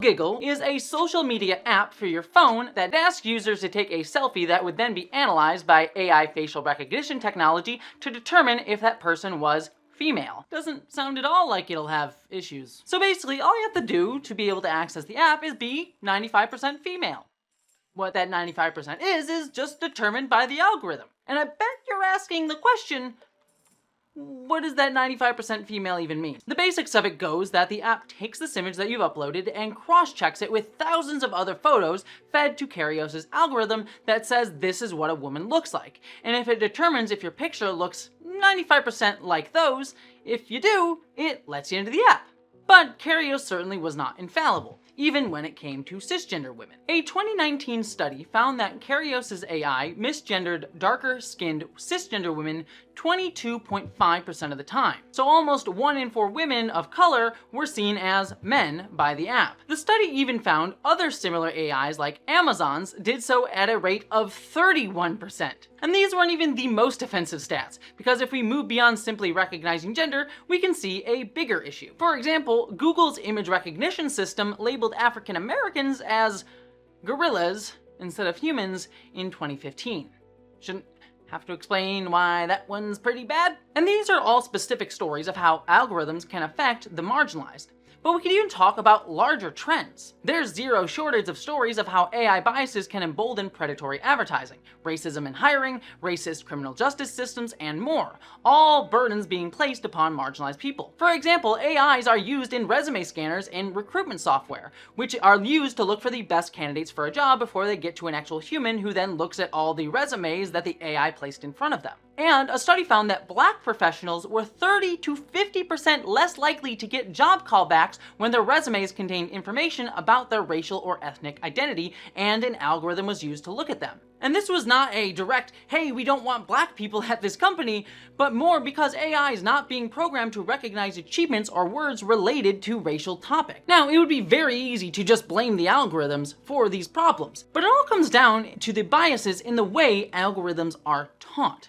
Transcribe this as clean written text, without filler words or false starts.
Giggle is a social media app for your phone that asks users to take a selfie that would then be analyzed by AI facial recognition technology to determine if that person was female. Doesn't sound at all like it'll have issues. So basically, all you have to do to be able to access the app is be 95% female. What that 95% is just determined by the algorithm. And I bet you're asking the question, what does that 95% female even mean? The basics of it goes that the app takes this image that you've uploaded and cross-checks it with thousands of other photos fed to Kerios's algorithm that says this is what a woman looks like. And if it determines if your picture looks 95% like those, if you do, it lets you into the app. But Kerios certainly was not infallible, even when it came to cisgender women. A 2019 study found that Kerios's AI misgendered darker-skinned cisgender women 22.5% of the time. So almost 1 in 4 women of color were seen as men by the app. The study even found other similar AIs like Amazon's did so at a rate of 31%. And these weren't even the most offensive stats, because if we move beyond simply recognizing gender, we can see a bigger issue. For example, Google's image recognition system labeled African Americans as gorillas instead of humans in 2015. Shouldn't have to explain why that one's pretty bad? And these are all specific stories of how algorithms can affect the marginalized. But we could even talk about larger trends. There's zero shortage of stories of how AI biases can embolden predatory advertising, racism in hiring, racist criminal justice systems, and more, all burdens being placed upon marginalized people. For example, AIs are used in resume scanners and recruitment software, which are used to look for the best candidates for a job before they get to an actual human who then looks at all the resumes that the AI placed in front of them. And a study found that Black professionals were 30 to 50% less likely to get job callbacks when their resumes contained information about their racial or ethnic identity, and an algorithm was used to look at them. And this was not a direct, hey, we don't want Black people at this company, but more because AI is not being programmed to recognize achievements or words related to racial topic. Now, it would be very easy to just blame the algorithms for these problems, but it all comes down to the biases in the way algorithms are taught.